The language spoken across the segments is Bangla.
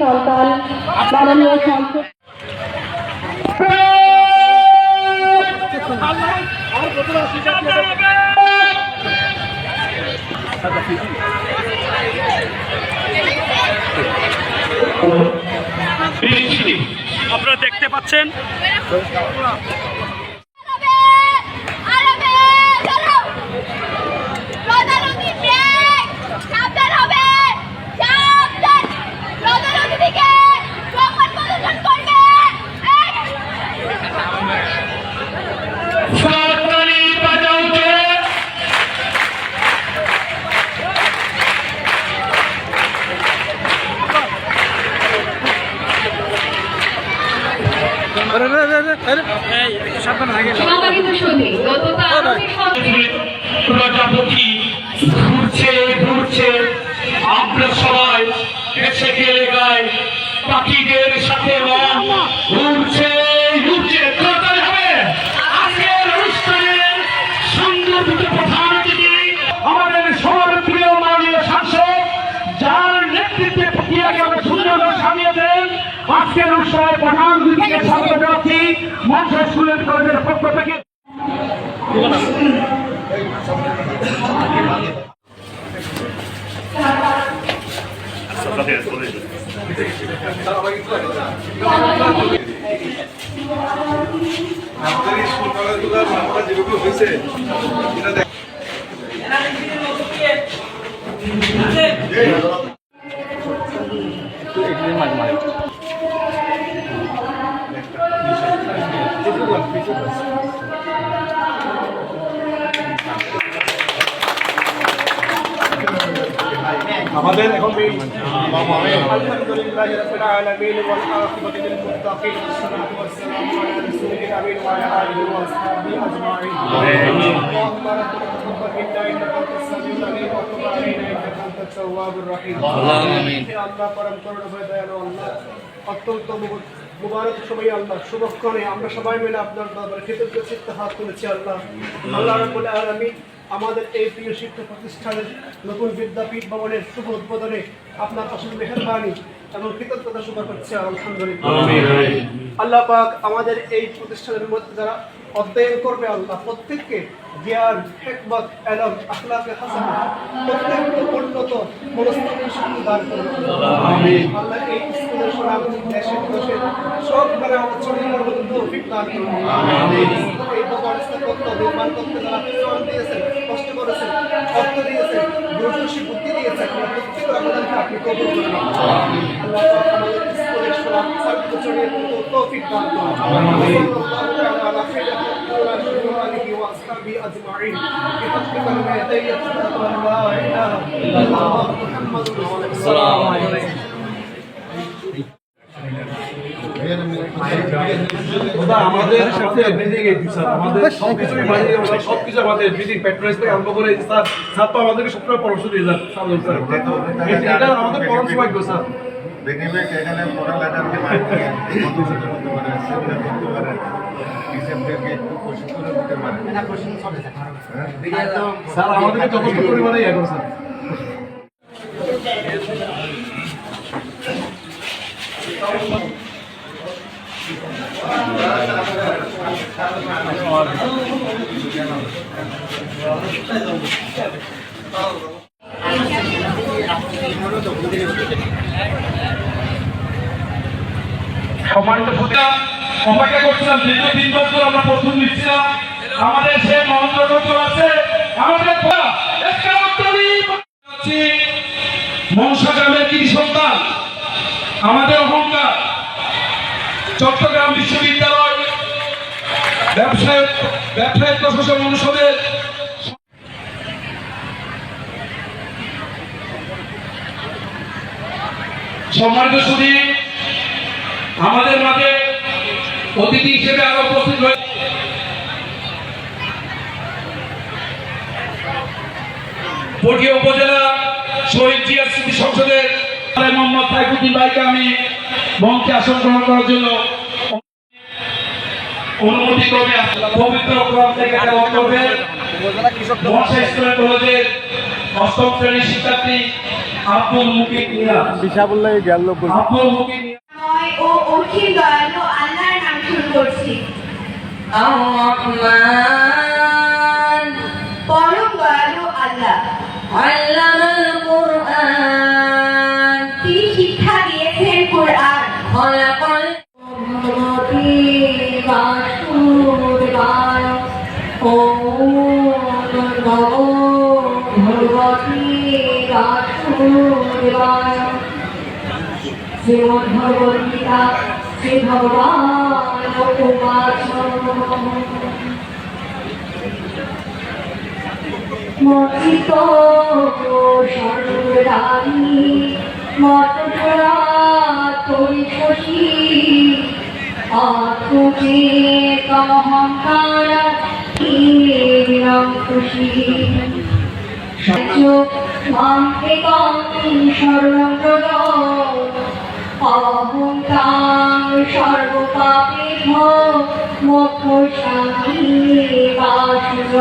সন্তান মাননীয় সংসদ আপনারা দেখতে পাচ্ছেন প্রজাপতি ঘুরছে ঘুরছে, আমরা সবাই এসে গেলে গায়ে পাখিদের সাথে ঘুরছে ঘুরছে। হবে আজকের অনুষ্ঠানের সংগঠিত প্রধান অতিথি আমাদের সবার প্রিয় মাননীয় সাংসদ, যার নেতৃত্বে প্রক্রিয়াকে আমরা সুন্দরভাবে সামিয়ে দেন। আজকের অনুষ্ঠানের প্রধান অতিথিকে স্বাগত জানাচ্ছি মঞ্চ স্কুলের কলেজের পক্ষ থেকে। আমাদের স্কুল কলেজগুলোর নামটা যেভাবে হয়েছে আমাদের এখন আলহামদুলিল্লাহি রাব্বিল আলামিন ওয়াল আকিবাতু লিল মুত্তাকিন ওয়াসসালাতু ওয়াসসালামু আলা রাসূলিল আমিন ওয়া আলা আলিহি ওয়া আসহাবিহি আজমাইন। আল্লাহুম্মা রাব্বানা তাকাব্বাল মিন্না ইন্নাকা আনতাস সামিউল আলিম ওয়া তুব আলাইনা ইন্নাকা আনতাত তাওয়াবুর রহিম। আমিন। আল্লাহ পরম করুণাময় দয়ালু আল্লাহ, অত্যন্ত মুবারক সময় আল্লাহ, শুভক্ষণে আমরা সবাই মিলে আপনার দরবারে কৃতজ্ঞ চিত্তে হাত তুলেছি আল্লাহ। আল্লাহ রাব্বুল আলামিন আমাদের এই প্রিয় শিক্ষা প্রতিষ্ঠানের নতুন বিদ্যাপীঠ ভবনের শুভ উদ্বোধনে আপনার অসীম মেহেরবানি এবং কৃতজ্ঞতা স্বীকার করছি আলহামদুলিল্লাহ। আল্লাহ পাক আমাদের এই প্রতিষ্ঠানের মধ্যে যারা অধ্যয়ন করবে আল্লাহ প্রত্যেককে জ্ঞান, হিকমত, ইলম, আখলাকে হাসানা প্রত্যেককে উন্নত মনস্তাত্ত্বিক শক্তি দান করুন আমিন। আল্লাহ এই স্কুলের সুনাম দেশে বিদেশে সব মানে আমাদের ছড়িয়ে পড়ার মতো তৌফিক দান করুন আমিন। এই ভবন স্থাপত্য নির্মাণ করতে যারা শ্রম দিয়েছেন, কষ্ট করেছেন, অর্থ দিয়েছেন, দূরদর্শী বুদ্ধি দিয়েছেন, প্রত্যেকের অবদানকে আপনি কবুল করুন আমিন। আল্লাহ পাক আমাদের স্কুলের সুনাম সার্বিক ছড়িয়ে পড়তে তৌফিক দান করুন আমিন। وأصحابه أجمعين بحق كلمتي أشهد أن لا إله إلا الله محمد رسول الله. السلام عليكم. আমাদের সাথে ব্রিজিং এই স্যার আমাদের সবকিছুই মানে সবকিছু আমাদের ব্রিজিং প্যাট্রোনাইজ থেকে আরম্ভ করে স্যার স্যার তো আমাদেরকে সবসময় পরামর্শ দিয়ে যান স্যার এটা আমাদের পরামর্শ পাইবো স্যার বেনিফিট এখানে পড়ালেখা করতে পারে করতে পারে ডিসেম্বরকে একটু কোশিশ করে দিতে পারে না কোশিশ চলে স্যার আমাদেরকে যথেষ্ট পরিমাণে ইয়ে করো স্যার সম্মানিত অপেক্ষা করছিলাম দীর্ঘ 3 বছর আমরা প্রথম নিচ্ছিলাম আমাদের সে মহেন্দ্র আছে আমাদের মনসা গ্রামের কৃষি সন্তান আমাদের অহংকার চট্টগ্রাম বিশ্ববিদ্যালয় ব্যবসায়িক প্রশাসন অনুষদের সম্মানিত সুধী আমাদের মাঝে অতিথি হিসেবে আরো উপস্থিত হয়েছে পটিয়া উপজেলা শহীদ জিয়া স্মৃতি সংসদের মোহাম্মদ সাইফুদ্দিন ভাইকে আমি মঞ্চে আসন গ্রহণ করার জন্য অনুমতি করবে পবিত্র কোরআন থেকে তেলাওয়াত করবে মনসা স্কুল কলেজের 8ম শ্রেণীর শিক্ষার্থী আব্দুল মুকিত নিয়াজ আব্দুল মুকিত নিয়াজ নয় ও অখিল দয়ালু আল্লাহর নাম শুরু করছি। الرحمن পরম দয়ালু আল্লাহ, علم القرآن তিনি শিক্ষা দিয়েছেন কোরআন। خلق ভগবদ্গীতা শ্রী ভগবান মচিত সর্বদানি মতরা তরি খুশি আত্মকে অহংকার খুশি মাম সর্বপ্রদ অহংকার সর্বপাপে মোক্ষ শান্তি বাসুর।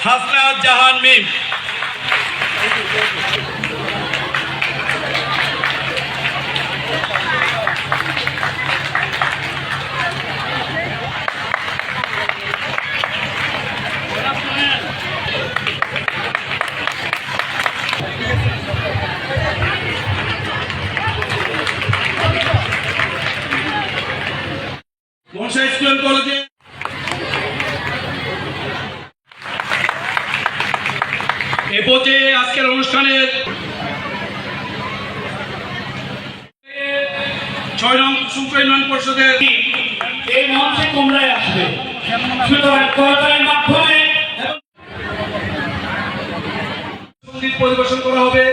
হাসনাত জাহান মিম। মনসা স্কুল কলেজে এ পর্যায়ে আজকের অনুষ্ঠানের 6 নং সুপ্রিম পরিষদের এই মঞ্চে তোমরাই আসবে সুতরাং করতালির মাধ্যমে সঙ্গীত পরিবেশন করা হবে।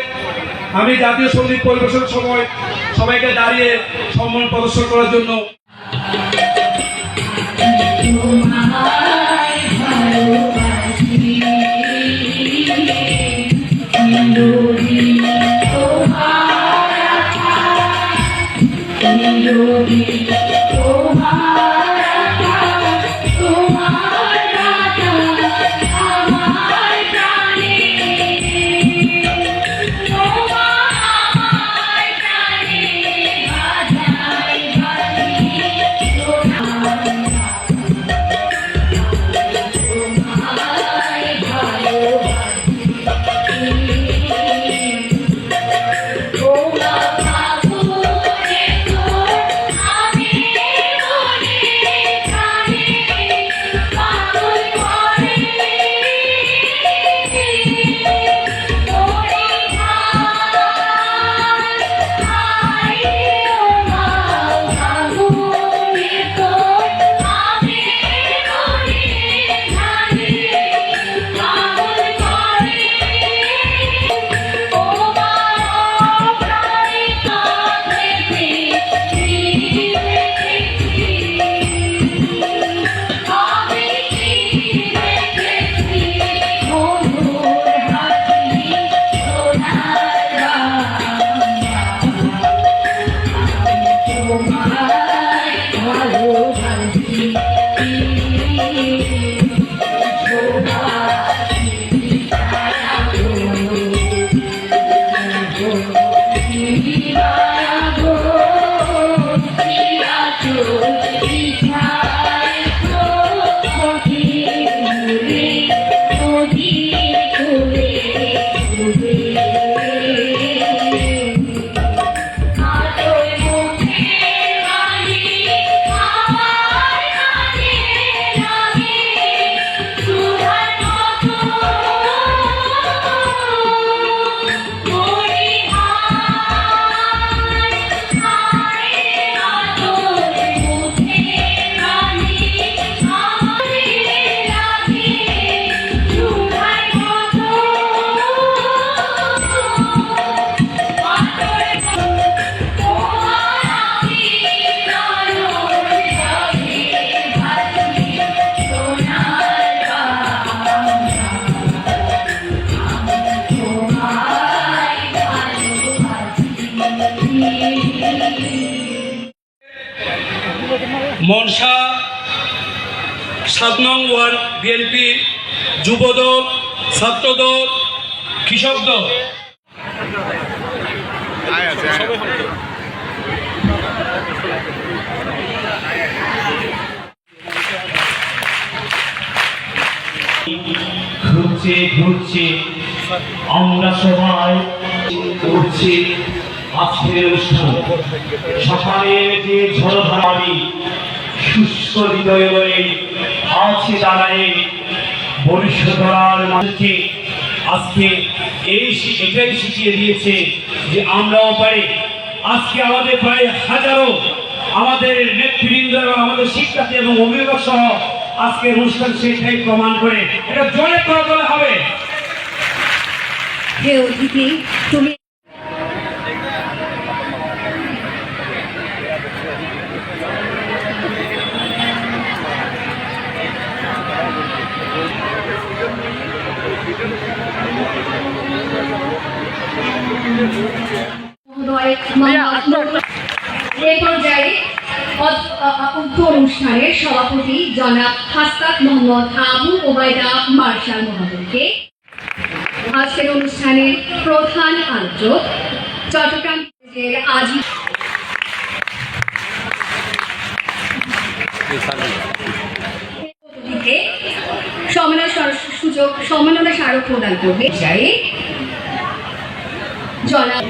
আমি জাতীয় সঙ্গীত পরিবেশন সময় সবাইকে দাঁড়িয়ে সম্মান প্রদর্শন করার জন্য মনসা 7 নং ওয়ার্ড বিএনপি যুবদল, ছাত্রদল, কৃষক দল। ঘুরছে ঘুরছে আমরা সবাই করছি আজকের অনুষ্ঠান। সকালে যে ঝড়ধারানি শুষ্ক হৃদয় হয়ে আছে দাঁড়ায় বরিষ্ঠতার মানুষকে আজকে এটাই শিখিয়ে দিয়েছে যে আমরাও পারি। আজকে আমাদের প্রায় হাজারো আমাদের নেতৃবৃন্দ এবং আমাদের শিক্ষার্থী এবং অভিভাবক সহ আজকের অনুষ্ঠান সেটাই প্রমাণ করে। এটা জোরে করে বলা হবে। হে অতিথি, তুমি এ পর্যায়ে উক্ত অনুষ্ঠানের সভাপতি জনাব হাসনাত মোহাম্মদ আবু ওবায়দা মার্শাল মহোদয়কে, আজকের অনুষ্ঠানের প্রধান আলোচক চট্টগ্রাম কলেজের অতিথিকে সম্মাননা স্মারক প্রদান করবে জনাব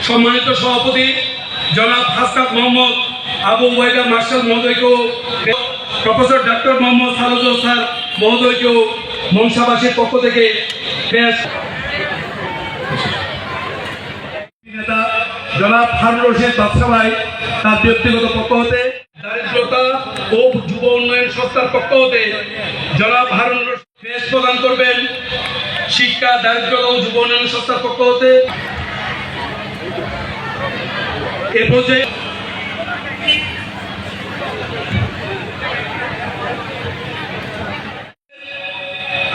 সম্মানিত সভাপতি জনাব হাসনাত মোহাম্মদ আবু ওবায়দা মার্শাল মহোদয়কেও, professor doctor Mohammad Sarul sir মহোদয়কেও মনসাবাসীর পক্ষ থেকে বেশ নেতা জনাব হারুন রশিদ বাদশা ভাই তার ব্যক্তিগত পক্ষ হতে, দারিদ্রতা ও যুব উন্নয়ন সংস্থার পক্ষ হতে জনাব হারুন রশিদ বেশ প্রদান করবেন। শিক্ষা, দারিদ্রতা ও যুব উন্নয়ন সংস্থার পক্ষ হতে এ পর্যায়ে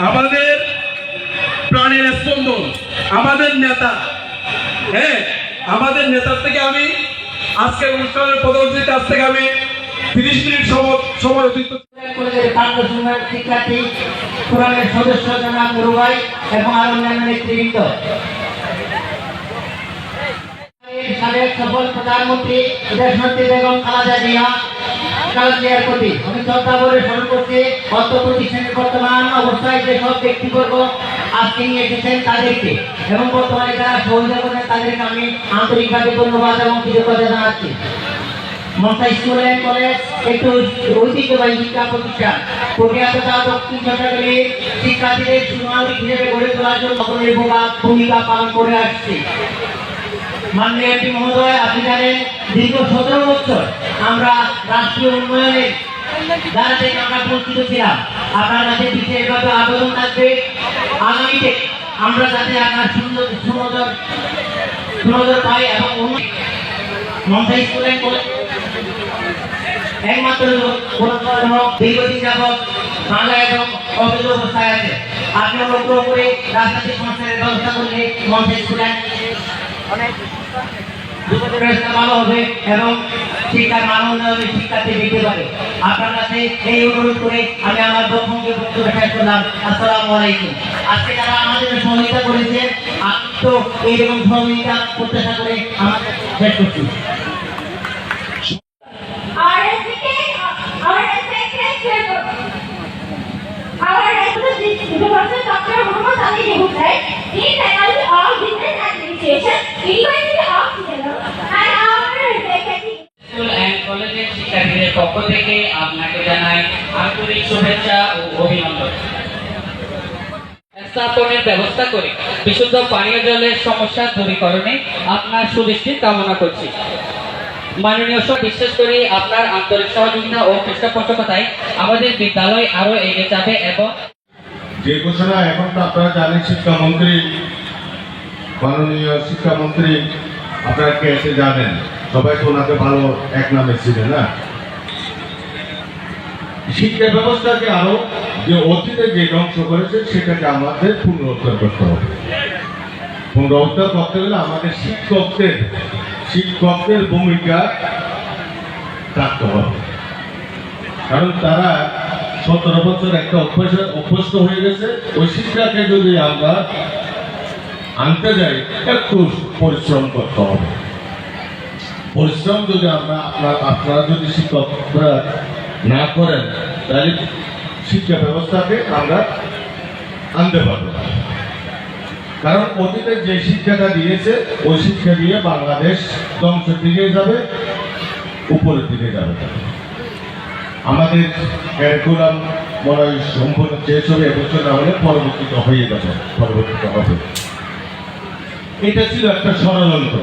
আমাদের প্রাণের স্পন্দন, আমাদের নেতা, হ্যাঁ আমাদের নেতার থেকে আমি আজকের অনুষ্ঠানের পদক্ষেপ কাছ থেকে আমি 30 মিনিট সময় অতিরিক্ত কলেজের কাণ্ড সংঘের শিক্ষার্থী ফোরামের সদস্য জনাব মুরুবাই এবং আরো অন্যান্য নেতৃবৃন্দ, সাবেক সফল প্রধানমন্ত্রী দেশনেত্রী বেগম খালেদা জিয়ার প্রতি আমি শ্রদ্ধা ভরে স্মরণ করছি। অর্থ প্রতিষ্ঠানের বর্তমান অবস্থায় যেসব ব্যক্তিবর্গ আজকে নিয়ে এসেছেন তাদেরকে এবং বর্তমানে যারা সহযোগিতা করেন তাদেরকে আমি আন্তরিকভাবে ধন্যবাদ এবং কৃতজ্ঞতা জানাচ্ছি। মনসা স্কুল অ্যান্ড কলেজ একটু ঐতিহ্যবাহী শিক্ষা প্রতিষ্ঠান, প্রক্রিয়াততা দক্ষিণ চট্টগ্রামের শিক্ষার্থীদের সুনাগরিক হিসেবে গড়ে তোলার জন্য ভূমিকা পালন করে আসছে। মাননীয় এমপি মহোদয়, আপনি জানেন দীর্ঘ 17 বছর আমরা রাষ্ট্রীয় উন্নয়নের দ্বারা থেকে আমরা বঞ্চিত ছিলাম। আপনার কাছে বিশেষভাবে আবেদন থাকবে আগামীতে আমরা যাতে আপনার সুনজর পাই এবং মনসা স্কুল অ্যান্ড কলেজ একমাত্র দীর্ঘদিন যাবৎ বাংলা এবং অবৈধ অবস্থায় আছে। আপনি অনুগ্রহ করে রাজনৈতিক সংস্কারের ব্যবস্থা করলে মনসা স্কুল অনেক ভালো হবে এবং শিক্ষার মান উন্নয়নে শিক্ষার্থী দিতে পারে। আপনার কাছে এই অনুরোধ করে আমি আমার বক্তব্য শেষ করলাম। আসসালামু আলাইকুম। আজকে যারা আমাদের সহযোগিতা করেছেন আমি তো এইরকম সহযোগিতা প্রত্যাশা করে আমাদের শেষ করছি। Our Professor Dr. Muhammad Ali Hussain, he faculty of Business Administration, University of Srinagar, and our executive. School and কলেজের শিক্ষার্থীদের পক্ষ থেকে আপনাকে জানাই আন্তরিক শুভেচ্ছা ও অভিনন্দন। স্থাপনের ব্যবস্থা করে বিশুদ্ধ পানীয় জলের সমস্যা দূরীকরণে আপনার সুদৃষ্টি কামনা করছি। মাননীয় সব বিশেষ করে আপনার আন্তরিক সহযোগিতা ও পৃষ্ঠপোষকতায় আমাদের বিদ্যালয় আরো এগিয়ে যাবে এবং যে ঘোষণা এখন তো আপনারা জানেন শিক্ষামন্ত্রী, মাননীয় শিক্ষামন্ত্রী আপনারা কে এসে জানেন, সবাই তো ওনাকে ভালো এক নামে ছিলেন না। শিক্ষা ব্যবস্থাকে আরো যে অতীতে যে ধ্বংস করেছে সেটাকে আমাদের পুনরুদ্ধার করতে হবে। পুনরুদ্ধার করতে গেলে আমাদের শিক্ষকদের ভূমিকা থাকতে হবে, কারণ তারা 17 বছর একটা অভ্যস্ত হয়ে গেছে। ওই শিক্ষাকে যদি আমরা আনতে যাই একটু পরিশ্রম করতে হবে। পরিশ্রম যদি আপনারা যদি শিক্ষকরা না করেন তাহলে শিক্ষা ব্যবস্থাকে আমরা আনতে পারবো না। কারণ অতীতে যে শিক্ষাটা দিয়েছে ওই শিক্ষা দিয়ে বাংলাদেশ ধ্বংসের দিকে যাবে, উপরের দিকে যাবে। আমাদের ক্যারিকুলাম মনে হয় সম্পূর্ণ শেষ হবে এবছর না হলে পরিবর্তিত হবে। এটা ছিল একটা ষড়যন্ত্র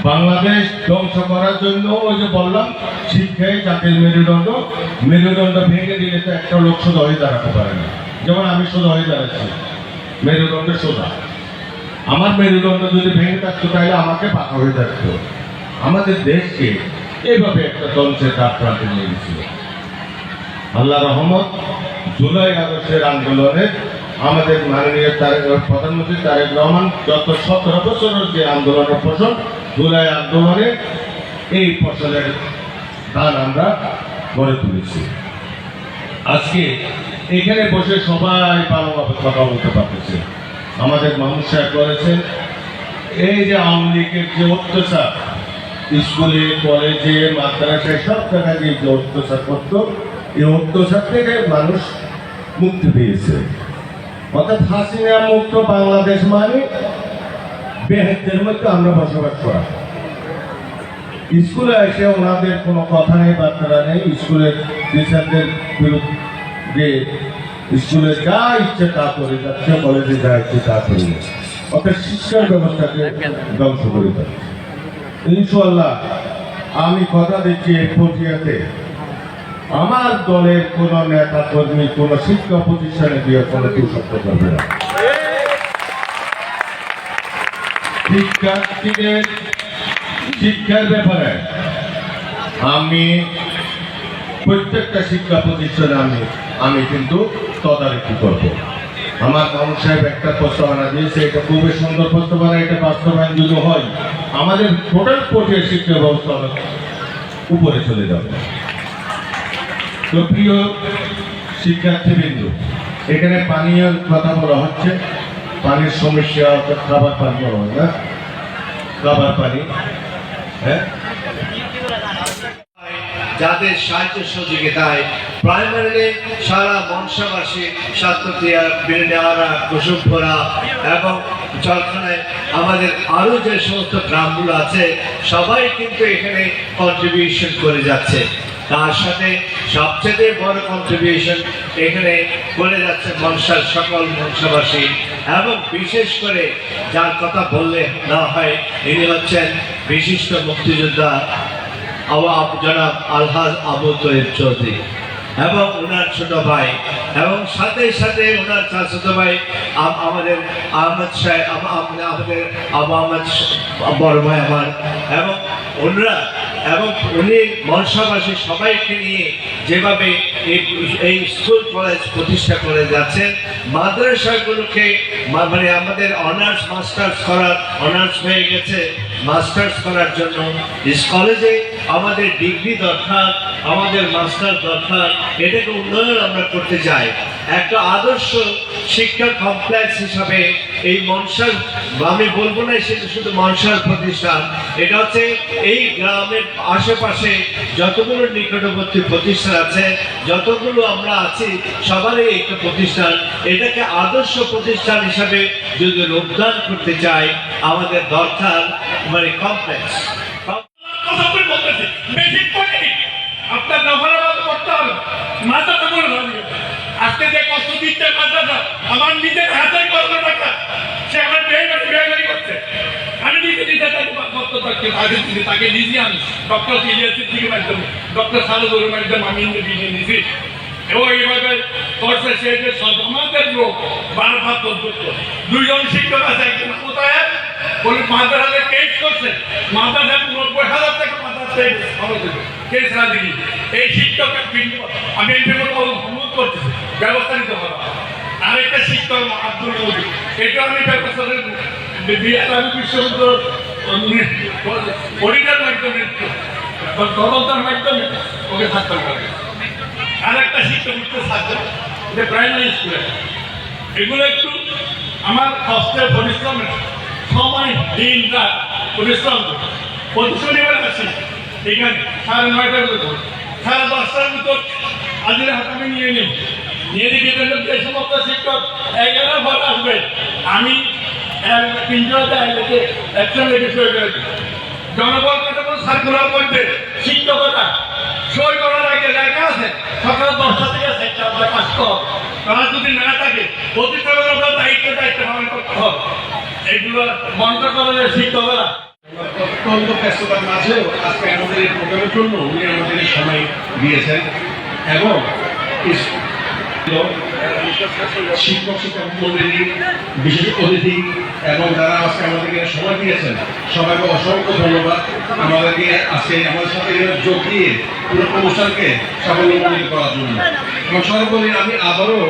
বাংলাদেশ ধ্বংস করার জন্য। ওই যে বললাম শিক্ষায় জাতির মেরুদণ্ড ভেঙে দিলে তো একটা লোক সোজা হয়ে দাঁড়াতে পারে না। যেমন আমি সোজা হয়ে দাঁড়াচ্ছি, মেরুদণ্ড সোজা। আমার মেরুদণ্ড যদি ভেঙে থাকতো তাহলে আমাকে পাকা হয়ে থাকতো। আমাদের দেশকে এইভাবে একটা ধ্বংসের ধাপ প্রান্তে নিয়ে গেছিল। আল্লাহ রহমত, জুলাই আগস্টের আন্দোলনে আমাদের মাননীয় প্রধানমন্ত্রী তারেক রহমান যত 17 বছরের যে আন্দোলনের ফসল, জুলাই আন্দোলনে এই ফসলের ধান আমরা গড়ে তুলেছি। আজকে এখানে বসে সবাই ভালোভাবে কথা বলতে পারতেছে। আমাদের মানুষরা করেছেন এই যে আওয়ামী লীগের যে অত্যাচার, স্কুলে কলেজে মাদ্রাসায় সব জায়গায় যে অত্যাচার করত, এই অত্যাচার থেকে মানুষ মুক্তি পেয়েছে। অর্থাৎ হাসিনা মুক্ত বাংলাদেশ মানে বেহেশতের মধ্যে আমরা বসবাস করা। স্কুলে এসে ওনাদের কোনো কথা নেই, বার্তা নেই। স্কুলের টিচারদের বিরুদ্ধে স্কুলে যা ইচ্ছে তা করে যাচ্ছে, কলেজে যা ইচ্ছে তা করে যাচ্ছে। অর্থাৎ শিক্ষার ব্যবস্থাকে ধ্বংস করে যাচ্ছে। ইনশাআল্লাহ আমি কথা দিচ্ছি এই প্রক্রিয়াতে আমার দলের কোন নেতা কর্মী কোন শিক্ষা প্রতিষ্ঠানে দিয়ে কোনো দুঃসত্য করবে না। শিক্ষার্থীদের শিক্ষার ব্যাপারে আমি প্রত্যেকটা শিক্ষা প্রতিষ্ঠানে আমি কিন্তু তদারকি করব। আমার মামুন সাহেব একটা প্রস্তাবনা দিয়েছে, এটা খুবই সুন্দর প্রস্তাবনা। এটা বাস্তবায়ন যদি হয় আমাদের টোটাল প্রক্রিয়া শিক্ষা ব্যবস্থা উপরে চলে যাবে। তো প্রিয় শিক্ষার্থীবৃন্দ, এখানে পানীয় কথা বলা হচ্ছে, পানির সমস্যা, অর্থাৎ খাবার পানি বলা হয় না, খাবার পানি। হ্যাঁ, যাদের সাহায্য সহযোগিতায় প্রাইমারিলি সারা মনসাবাসী সাতক্ষীরা, বিরনেওয়ারা, কুসুমপুরা এবং জলখানায় আমাদের আরও যে সমস্ত গ্রামগুলো আছে সবাই কিন্তু এখানে কন্ট্রিবিউশন করে যাচ্ছে। তার সাথে সবচেয়ে বড় কন্ট্রিবিউশন এখানে করে যাচ্ছে মনসার সকল মনসাবাসী, এবং বিশেষ করে যার কথা বললে না হয় ইনি হচ্ছেন বিশিষ্ট মুক্তিযোদ্ধা জনাব আলহাজ আবু তৈয়ব চৌধুরী এবং ওনার ছোট ভাই, এবং সাথে সাথে ওনার চাচাতো ভাই আমাদের আহমদ সাহেব, আমাদের আবু আহমদ বড় ভাই আমার, এবং ওনারা এবং উনি মনসাবাসী সবাইকে নিয়ে যেভাবে এই স্কুল কলেজ প্রতিষ্ঠা করে যাচ্ছেন, মাদ্রাসাগুলোকে মানে আমাদের অনার্স মাস্টার্স করার, অনার্স হয়ে গেছে মাস্টার্স করার জন্য কলেজে আমাদের ডিগ্রি দরকার, আমাদের মাস্টার্স দরকার। এটাকে উন্নয়ন আমরা করতে চাই। একটা আদর্শ শিক্ষা কমপ্লেক্স হিসাবে এই মনসার, আমি বলবো না সেটা শুধু মনসার প্রতিষ্ঠান, এটা হচ্ছে এই গ্রামের আশেপাশে যতগুলো নিকটবর্তী প্রতিষ্ঠান আছে, যতগুলো আমরা আছি সবারই একটা প্রতিষ্ঠান। এটাকে আদর্শ প্রতিষ্ঠান হিসাবে যদি রূপদান করতে চাই আমাদের দরকার মানে কমপ্লেক্স। আপনার নফরাবাদ করতে হবে, মাথাটা বলে ধরবে। আজকে যে কষ্ট দিচ্ছে মাথাটা, আমার নিজের হাতে কষ্ট টাকা, সে আমার বেহারি করছে। আমি নিজে তাকে কষ্ট থাকছে, তাকে নিজে আমি ডক্টর ইলিয়াসের দিকে মাধ্যমে, ডক্টর সালুর মাধ্যমে আমি নিয়ে নিয়েছি। এবং এইভাবে করছে সে যে আমাদের লোক বারবার করতো। দুইজন শিক্ষক আছে, একজন কোথায় বলে মাদ্রাসাতে কেস করছে, মাদ্রাসা 90,000 টাকা মাদ্রাসাতে কেস রাজি। এই শিক্ষকের আমি অনুরোধ করতেছি ব্যবস্থা নিতে হবে। আরেকটা শিক্ষক আব্দুল মজিদ, এটা আমি বিশ্ববিদ্যালয় অডিটার মাধ্যমে তদন্তের মাধ্যমে ওকে ছাত্র করে। আরেকটা শিক্ষক উঠতে ছাত্র প্রাইমারি স্কুলে, এগুলো একটু আমার কষ্টের পরিশ্রমের সময় দিন রাত পরিশ্রম প্রতি শনিবার আছি এখানে 9:30টার ভিতর 10:30টার ভিতর আজকের হাতে আমি নিয়ে নিই, নিয়ে দিকে যে সমস্ত শিক্ষক 11 পর আসবে আমি একসঙ্গে সই করে দিই। জনগণ সার্কুলার মধ্যে শিক্ষকতা সই করার আগে লেখা আছে সকাল 10টা থেকে 4টা কাজ কর, তারা যদি না থাকে প্রতিষ্ঠানের আপনার দায়িত্ব পালন করতে হবে। এগুলো বন্ধ করলে শিক্ষকরা অত্যন্ত ব্যস্ততার মাঝেও আজকে আমাদের এই প্রোগ্রামের জন্য উনি আমাদের সময় দিয়েছেন এবং শিক্ষক শিক্ষক মন্ডলী, বিশেষ অতিথি এবং যারা আজকে আমাদেরকে সময় দিয়েছেন সবাইকে অসংখ্য ধন্যবাদ। আমাদেরকে আজকে আমাদের সাথে যোগ দিয়ে পুরো অনুষ্ঠানকে সাফল্যমণ্ডিত করার জন্য। এবং সর্বোপরি আমি আবারও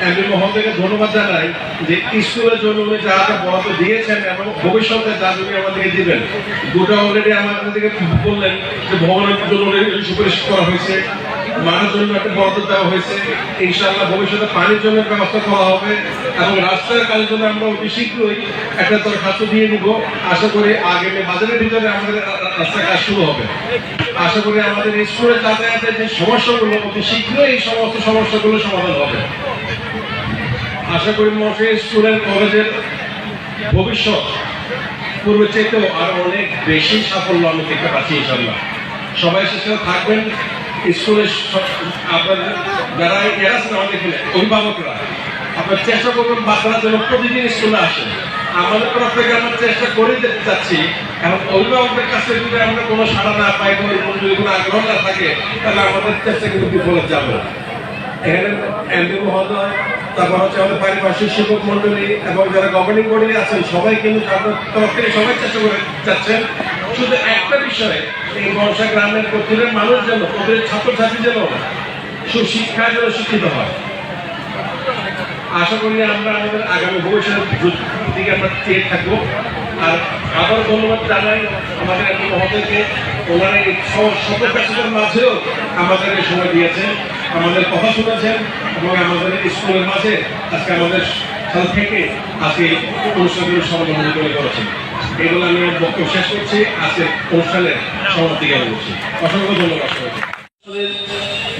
এমপি মহোদয়কে ধন্যবাদ জানাই যে স্কুলের জন্য উনি যা যা বরাদ্দ দিয়েছেন এবং ভবিষ্যতে যা জমি আমাদেরকে দিবেন। দুটো অলরেডি আমাদেরকে বললেন যে ভবনের জন্য সুপারিশ করা হয়েছে, মাঠের জন্য একটা বরাদ্দ দেওয়া হয়েছে, ইনশাআল্লাহ ভবিষ্যতে পানির জন্য ব্যবস্থা করা হবে এবং রাস্তার কাজের জন্য আমরা অতি শীঘ্রই একটা দরখাস্ত দিয়ে দিব। আশা করি আগামী বাজারের ভিতরে আমাদের রাস্তার কাজ শুরু হবে। আশা করি আমাদের স্কুলের যাতায়াতের যে সমস্যাগুলো অতি শীঘ্রই এই সমস্ত সমস্যাগুলো সমাধান হবে। আশা করি মহাশয় স্কুলের কলেজের ভবিষ্যৎ পূর্বের চাইতেও আরো অনেক বেশি সাফল্য আমি দেখতে পাচ্ছি ইনশাআল্লাহ। সবাই শেষে থাকবেন। স্কুলে আপনার যারা এরা আছেন আমাদের এখানে অভিভাবকরা আপনার চেষ্টা করবেন বাচ্চারা যেন প্রতিদিন স্কুলে আসেন। আমাদের তরফ থেকে আমরা চেষ্টা করে যেতে চাচ্ছি এবং অভিভাবকদের কাছে যদি আমরা কোনো সাড়া না পাই, যদি কোনো আগ্রহ না থাকে তাহলে আমাদের চেষ্টা কিন্তু বিফলে যাবে। এখানে এমপি মহোদয়, তারপর হচ্ছে আমাদের পারিপার্শ্বিক শিক্ষক মন্ডলী এবং যারা গভর্নিং বডি আছেন সবাই কিন্তু তাদের তরফ থেকে সবাই চেষ্টা করে যাচ্ছেন। শুধু একটা বিষয়, এই বর্ষা গ্রামের প্রতিদিনের মানুষ যেন, প্রতিদিন ছাত্রছাত্রী যেন সুশিক্ষায় যেন শিক্ষিত হয়। আশা করি আমরা আমাদের আগামী ভবিষ্যতের দিকে আমরা চেয়ে থাকবো। আর আবার ধন্যবাদ জানাই আমাদের এমপি মহোদয়কে, ওনারা এই শত ব্যস্ততার মাঝেও আমাদের সময় দিয়েছেন, আমাদের কথা শুনেছেন এবং আমাদের স্কুলের মাঝে আজকে আমাদের সাথে থেকে আজকে অনুষ্ঠানগুলো সমাধান করে করেছেন। এগুলো আমি বক্তব্য শেষ করছি, আজকে অনুষ্ঠানের সমাপ্তি জ্ঞাপন করছি। অসংখ্য ধন্যবাদ।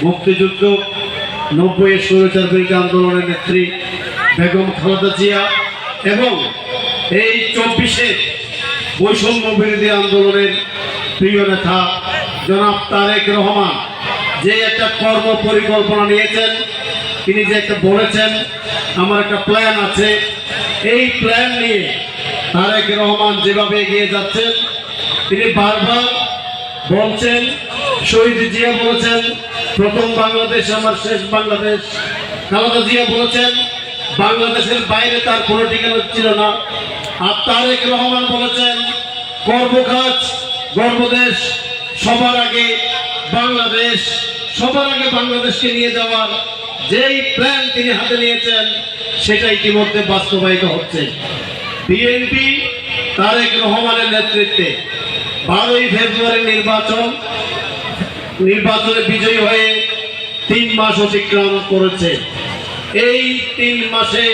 মুক্তিযুদ্ধ 90 স্বৈরাচার বিরোধী আন্দোলনের নেত্রী বেগম খালেদা জিয়া এবং এই 24 বৈষম্য বিরোধী আন্দোলনের প্রিয় নেতা জনাব তারেক রহমান যে একটা কর্ম পরিকল্পনা নিয়েছেন, তিনি যে একটা বলেছেন আমার একটা প্ল্যান আছে, এই প্ল্যান নিয়ে তারেক রহমান যেভাবে এগিয়ে যাচ্ছেন, তিনি বারবার বলছেন, শহীদ জিয়া বলেছেন প্রথম বাংলাদেশ আমার শেষ বাংলাদেশ, খালেদা জিয়া বলেছেন বাংলাদেশের বাইরে তার কোনো ঠিকানা ছিল না, আর তারেক রহমান বলেছেন গর্বকাজ গর্বদেশ, সবার আগে বাংলাদেশ, সবার আগে বাংলাদেশকে নিয়ে যাওয়ার যেই প্ল্যান তিনি হাতে নিয়েছেন সেটা ইতিমধ্যে বাস্তবায়িত হচ্ছে। বিএনপি তারেক রহমানের নেতৃত্বে 12ই ফেব্রুয়ারি নির্বাচনে বিজয়ী হয়ে 3 মাস অতিক্রম করেছে। এই 3 মাসে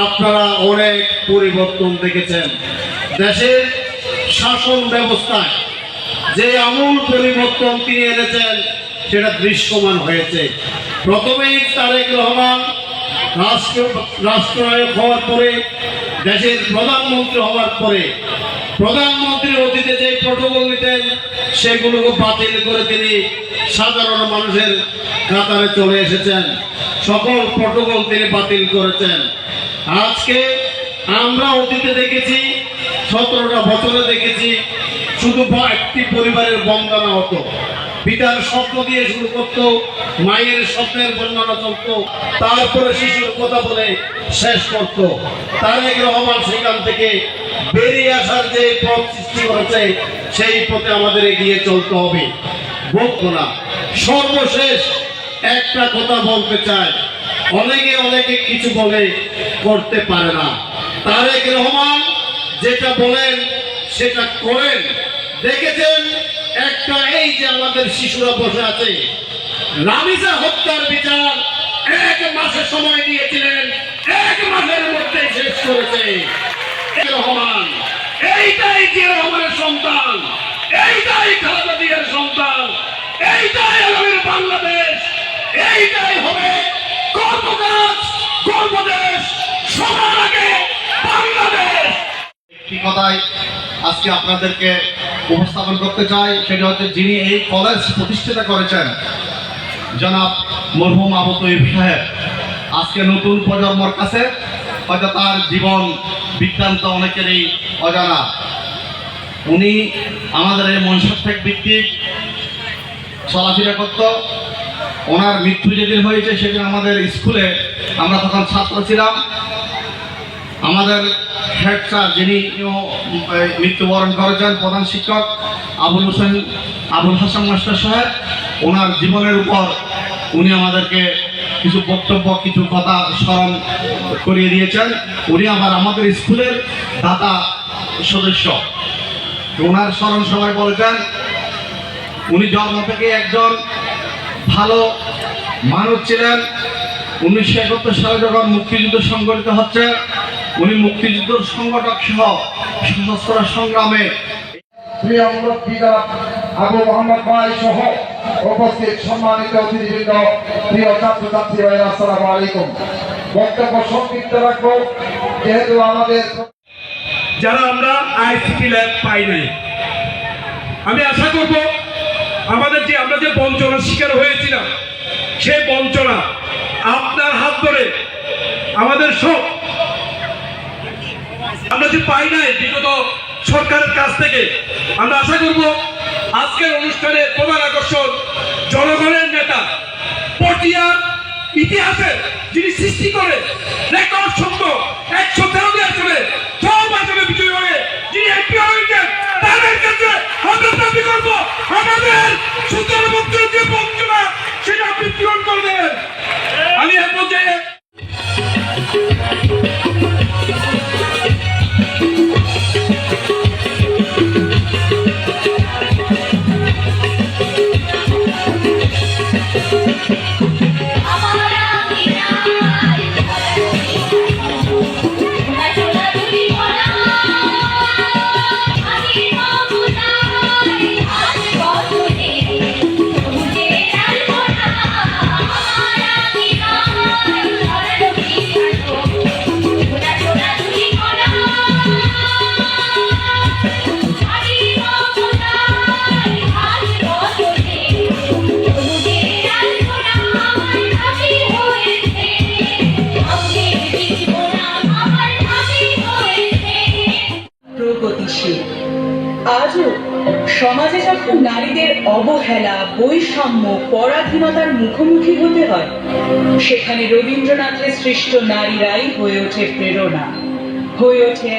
আপনারা অনেক পরিবর্তন দেখেছেন। দেশের শাসন ব্যবস্থায় যে আমূল পরিবর্তন তিনি এনেছেন সেটা দৃশ্যমান হয়েছে। প্রথমেই তারেক রহমান রাষ্ট্রনায়ক হওয়ার পরে, দেশের প্রধানমন্ত্রী হওয়ার পরে প্রধানমন্ত্রীর অতীতে যে প্রটোকল নিতেন সেগুলোকে বাতিল করে তিনি সাধারণ মানুষের কাতারে চলে এসেছেন। সকল প্রটোকল তিনি বাতিল করেছেন। আজকে আমরা অতীতে দেখেছি, 17টা বছরে দেখেছি শুধু একটি পরিবারের বন্দনা হতো, পিতার স্বপ্ন দিয়ে শুরু করতো, মায়ের স্বপ্নের বর্ণনা চলত, তারপরে শিশুর কথা বলে শেষ করত। তারেক রহমান সেখান থেকে বেরিয়ে আসার যে পথ সৃষ্টি করেছে সেই পথে আমাদের এগিয়ে চলতে হবে। বলবো না, সর্বশেষ একটা কথা বলতে চাই, অনেকে অনেকে কিছু বলে করতে পারে না। তারেক রহমান যেটা বলেন সেটা করেন। দেখেছেন একটা এই যে আমাদের শিশুরা বসে আছে, রামিজা হত্যার বিচার 1 মাসের সময় দিয়েছিলেন, 1 মাসের মধ্যে শেষ করেছে রহমান। এইটাই জিয়া রহমানের সন্তান, এইটাই খালেদা জিয়ার সন্তান, এইটাই আগামীর বাংলাদেশ, এইটাই হবে গর্বদেশ, সবার আগে বাংলাদেশ। একটি কথাই আজকে আপনাদেরকে উপস্থাপন করতে চাই, সেটা হচ্ছে যিনি এই কলেজ প্রতিষ্ঠাতা করেছেন জনাব মরহুম আবু তৈয়ব সাহেব। আজকে নতুন প্রজন্মর কাছে হয়তো তার জীবন বৃত্তান্ত অনেকেরই অজানা। উনি আমাদের এই মনসাফেক ভিত্তিক চলাফেরা করত। ওনার মৃত্যু যেদিন হয়েছে সেদিন আমাদের স্কুলে আমরা তখন ছাত্র ছিলাম। আমাদের হেড স্যার যিনি মৃত্যুবরণ করেছেন, প্রধান শিক্ষক আবুল হাসান মাস্টার সাহেব, ওনার জীবনের উপর উনি আমাদেরকে কিছু বক্তব্য, কিছু কথা স্মরণ করিয়ে দিয়েছেন। উনি আবার আমাদের স্কুলের দাতা সদস্য। ওনার স্মরণ সভায় বলেছেন উনি জন্ম থেকে একজন ভালো মানুষ ছিলেন। 1971 সালে যখন মুক্তিযুদ্ধ সংগঠিত হচ্ছে, উনি মুক্তিযুদ্ধ সংগঠক সহ সশস্ত্র সংগ্রামে প্রিয় মুরব্বী জনাব আবু মোহাম্মদ ভাই সহ উপস্থিত সম্মানিত অতিথিবৃন্দ, প্রিয় ছাত্রছাত্রী ভাইরা, আসসালামু আলাইকুম। বক্তব্য সংক্ষিপ্ত রাখবো, যেহেতু আমাদের যারা আমরা আইসিটি ল্যাব পাই নাই, আমি আশা করব আমাদের যে আমরা যে বঞ্চনার শিকার হয়েছিলাম, সেই বঞ্চনা আপনার হাত ধরে আমাদের সব আমরা যে পাই নাই বিগত সরকারের কাছ থেকে, আমরা আশা করব আজকের অনুষ্ঠানের প্রধান আকর্ষণ জনগণের নেতা, পটিয়ার ইতিহাসের যিনি সৃষ্টি করে রেকর্ড সংখ্যক 113 আসনে সব আসনে বিজয়ী হয়ে যিনি এমপি হয়েছেন, তাদের কাছে আমরা দাবি করব আমাদের 17 বছরের যে বঞ্চনা সেটা আপনি পূরণ করবেন। আমি এ পর্যায়ে প্রগতিশীল। আজও সমাজে যখন নারীদের অবহেলা, বৈষম্য, পরাধীনতার মুখোমুখি হতে হয়, সেখানে রবীন্দ্রনাথের সৃষ্ট নারীরাই হয়ে ওঠে প্রেরণা, হয়ে ওঠে